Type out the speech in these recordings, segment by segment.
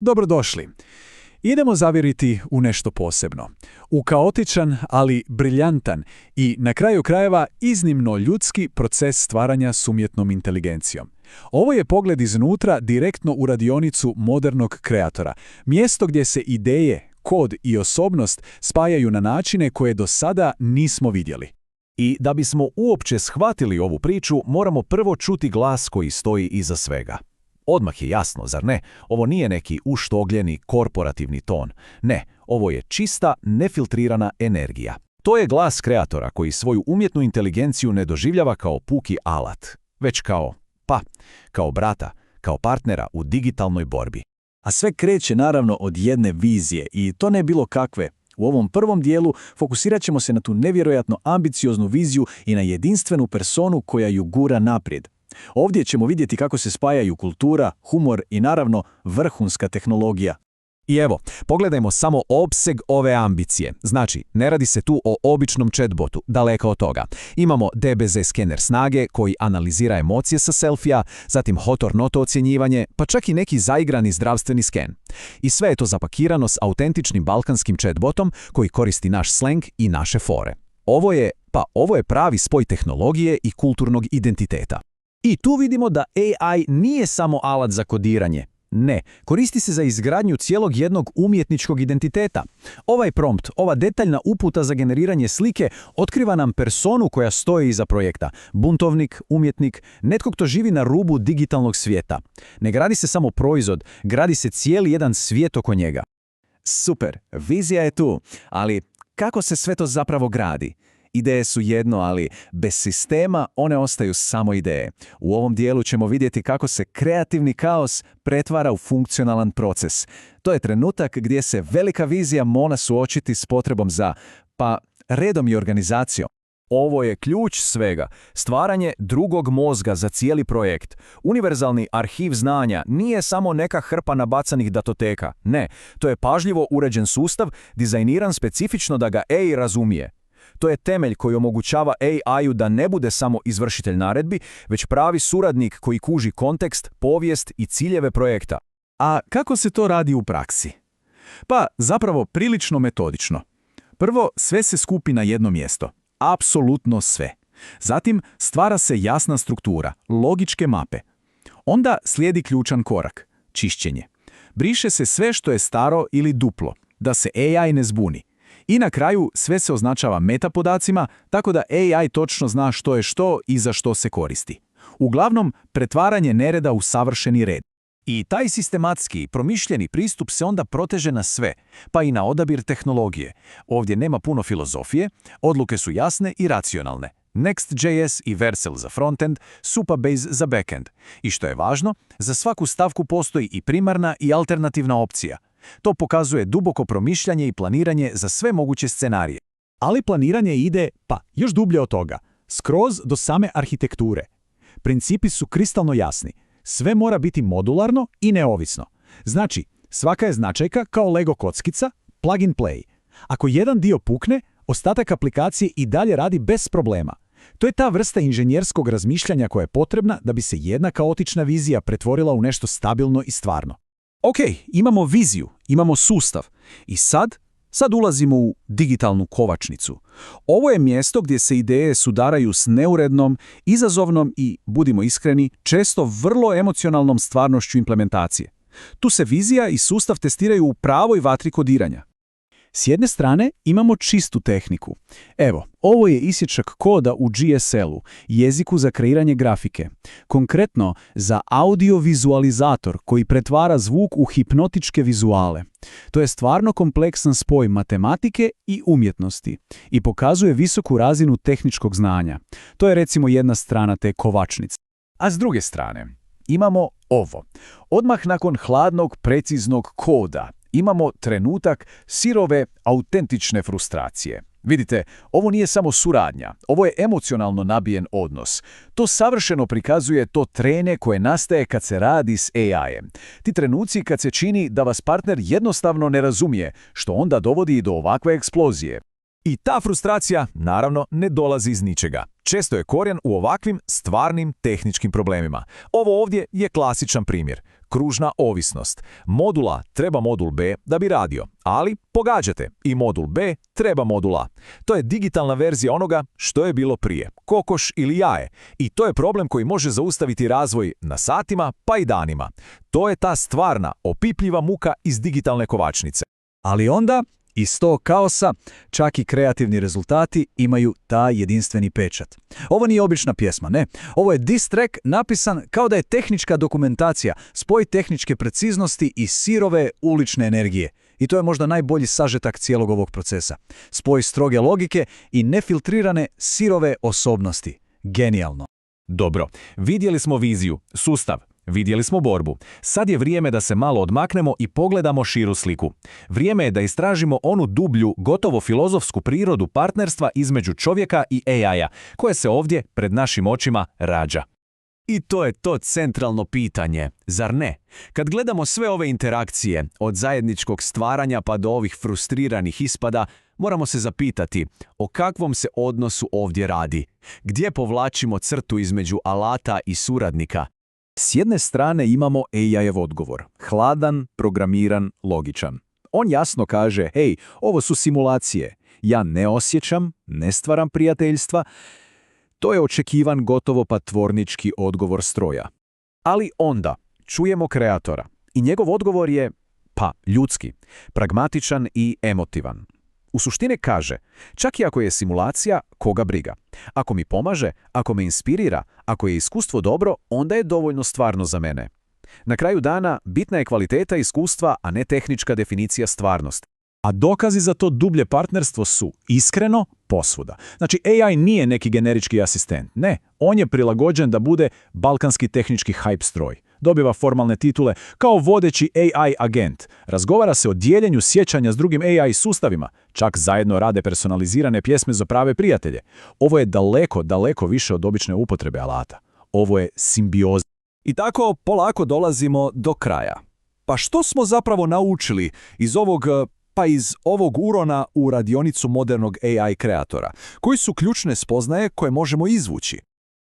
Dobrodošli. Idemo zavjeriti u nešto posebno. U kaotičan, ali briljantan i, na kraju krajeva, iznimno ljudski proces stvaranja s umjetnom inteligencijom. Ovo je pogled iznutra direktno u radionicu modernog kreatora. Mjesto gdje se ideje, kod i osobnost spajaju na načine koje do sada nismo vidjeli. I da bismo uopće shvatili ovu priču, moramo prvo čuti glas koji stoji iza svega. Odmah je jasno, zar ne? Ovo nije neki uštogljeni korporativni ton. Ne, ovo je čista, nefiltrirana energija. To je glas kreatora koji svoju umjetnu inteligenciju ne doživljava kao puki alat, već kao brata, kao partnera u digitalnoj borbi. A sve kreće naravno od jedne vizije i to ne bilo kakve. U ovom prvom dijelu fokusirat ćemo se na tu nevjerojatno ambicioznu viziju i na jedinstvenu personu koja ju gura naprijed. Ovdje ćemo vidjeti kako se spajaju kultura, humor i naravno vrhunska tehnologija. I evo, pogledajmo samo opseg ove ambicije. Znači, ne radi se tu o običnom chatbotu, daleko od toga. Imamo DBZ skener snage koji analizira emocije sa selfija, zatim hot-or-not ocjenjivanje, pa čak i neki zaigrani zdravstveni sken. I sve je to zapakirano s autentičnim balkanskim chatbotom koji koristi naš sleng i naše fore. Ovo je pravi spoj tehnologije i kulturnog identiteta. I tu vidimo da AI nije samo alat za kodiranje. Ne, koristi se za izgradnju cijelog jednog umjetničkog identiteta. Ovaj prompt, ova detaljna uputa za generiranje slike otkriva nam personu koja stoji iza projekta. Buntovnik, umjetnik, netko tko živi na rubu digitalnog svijeta. Ne gradi se samo proizvod, gradi se cijeli jedan svijet oko njega. Super, vizija je tu, ali kako se sve to zapravo gradi? Ideje su jedno, ali bez sistema one ostaju samo ideje. U ovom dijelu ćemo vidjeti kako se kreativni kaos pretvara u funkcionalan proces. To je trenutak gdje se velika vizija mora suočiti s potrebom za, redom i organizacijom. Ovo je ključ svega. Stvaranje drugog mozga za cijeli projekt. Univerzalni arhiv znanja nije samo neka hrpa nabacanih datoteka. Ne, to je pažljivo uređen sustav, dizajniran specifično da ga AI razumije. To je temelj koji omogućava AI-u da ne bude samo izvršitelj naredbi, već pravi suradnik koji kuži kontekst, povijest i ciljeve projekta. A kako se to radi u praksi? Zapravo prilično metodično. Prvo, sve se skupi na jedno mjesto. Apsolutno sve. Zatim, stvara se jasna struktura, logičke mape. Onda slijedi ključan korak, čišćenje. Briše se sve što je staro ili duplo, da se AI ne zbuni. I na kraju sve se označava metapodacima, tako da AI točno zna što je što i za što se koristi. Uglavnom, pretvaranje nereda u savršeni red. I taj sistematski, promišljeni pristup se onda proteže na sve, pa i na odabir tehnologije. Ovdje nema puno filozofije, odluke su jasne i racionalne. Next.js i Vercel za frontend, Supabase za backend. I što je važno, za svaku stavku postoji i primarna i alternativna opcija. To pokazuje duboko promišljanje i planiranje za sve moguće scenarije. Ali planiranje ide, još dublje od toga, skroz do same arhitekture. Principi su kristalno jasni. Sve mora biti modularno i neovisno. Znači, svaka je značajka kao Lego kockica, plug and play. Ako jedan dio pukne, ostatak aplikacije i dalje radi bez problema. To je ta vrsta inženjerskog razmišljanja koja je potrebna da bi se jedna kaotična vizija pretvorila u nešto stabilno i stvarno. Ok, imamo viziju, imamo sustav i sad ulazimo u digitalnu kovačnicu. Ovo je mjesto gdje se ideje sudaraju s neurednom, izazovnom i, budimo iskreni, često vrlo emocionalnom stvarnošću implementacije. Tu se vizija i sustav testiraju u pravoj vatri kodiranja. S jedne strane imamo čistu tehniku. Evo, ovo je isječak koda u GSL-u, jeziku za kreiranje grafike. Konkretno za audiovizualizator koji pretvara zvuk u hipnotičke vizuale. To je stvarno kompleksan spoj matematike i umjetnosti i pokazuje visoku razinu tehničkog znanja. To je recimo jedna strana te kovačnice. A s druge strane, imamo ovo. Odmah nakon hladnog, preciznog koda imamo trenutak sirove, autentične frustracije. Vidite, ovo nije samo suradnja, ovo je emocionalno nabijen odnos. To savršeno prikazuje to trenje koje nastaje kad se radi s AI-em. Ti trenuci kad se čini da vas partner jednostavno ne razumije, što onda dovodi do ovakve eksplozije. I ta frustracija, naravno, ne dolazi iz ničega. Često je korijen u ovakvim stvarnim tehničkim problemima. Ovo ovdje je klasičan primjer. Kružna ovisnost. Modul A treba modul B da bi radio, ali pogađate, i modul B treba modul A. To je digitalna verzija onoga što je bilo prije, kokoš ili jaje. I to je problem koji može zaustaviti razvoj na satima pa i danima. To je ta stvarna, opipljiva muka iz digitalne kovačnice. Ali onda, iz tog kaosa, čak i kreativni rezultati imaju taj jedinstveni pečat. Ovo nije obična pjesma, ne. Ovo je diss track napisan kao da je tehnička dokumentacija, spoj tehničke preciznosti i sirove ulične energije. I to je možda najbolji sažetak cijelog ovog procesa. Spoj stroge logike i nefiltrirane sirove osobnosti. Genijalno. Dobro, vidjeli smo viziju, sustav. Vidjeli smo borbu. Sad je vrijeme da se malo odmaknemo i pogledamo širu sliku. Vrijeme je da istražimo onu dublju, gotovo filozofsku prirodu partnerstva između čovjeka i AI-a, koje se ovdje, pred našim očima, rađa. I to je to centralno pitanje, zar ne? Kad gledamo sve ove interakcije, od zajedničkog stvaranja pa do ovih frustriranih ispada, moramo se zapitati o kakvom se odnosu ovdje radi. Gdje povlačimo crtu između alata i suradnika? S jedne strane imamo AI-ev odgovor. Hladan, programiran, logičan. On jasno kaže, hej, ovo su simulacije. Ja ne osjećam, ne stvaram prijateljstva. To je očekivan gotovo pa tvornički odgovor stroja. Ali onda čujemo kreatora i njegov odgovor je, pa, ljudski, pragmatičan i emotivan. U suštini kaže, čak i ako je simulacija, koga briga. Ako mi pomaže, ako me inspirira, ako je iskustvo dobro, onda je dovoljno stvarno za mene. Na kraju dana, bitna je kvaliteta iskustva, a ne tehnička definicija stvarnosti. A dokazi za to dublje partnerstvo su iskreno posvuda. Znači, AI nije neki generički asistent. Ne, on je prilagođen da bude balkanski tehnički hype stroj. Dobiva formalne titule kao vodeći AI agent. Razgovara se o dijeljenju sjećanja s drugim AI sustavima. Čak zajedno rade personalizirane pjesme za prave prijatelje. Ovo je daleko, daleko više od obične upotrebe alata. Ovo je simbioza. I tako polako dolazimo do kraja. Pa što smo zapravo naučili iz ovog urona u radionicu modernog AI kreatora? Koji su ključne spoznaje koje možemo izvući?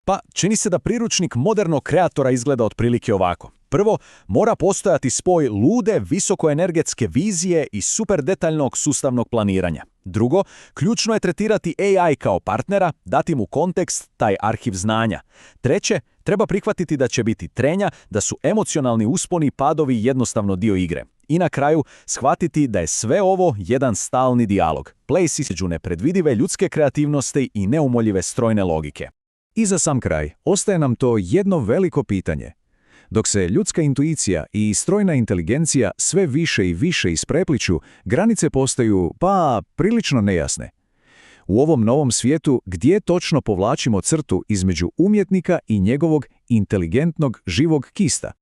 Pa, čini se da priručnik modernog kreatora izgleda otprilike ovako. Prvo, mora postojati spoj lude, visokoenergetske vizije i super detaljnog sustavnog planiranja. Drugo, ključno je tretirati AI kao partnera, dati mu kontekst, taj arhiv znanja. Treće, treba prihvatiti da će biti trenja, da su emocionalni usponi i padovi jednostavno dio igre. I na kraju, shvatiti da je sve ovo jedan stalni dijalog. Play između nepredvidive ljudske kreativnosti i neumoljive strojne logike. I za sam kraj, ostaje nam to jedno veliko pitanje. Dok se ljudska intuicija i strojna inteligencija sve više i više isprepliću, granice postaju, prilično nejasne. U ovom novom svijetu, gdje točno povlačimo crtu između umjetnika i njegovog inteligentnog živog kista?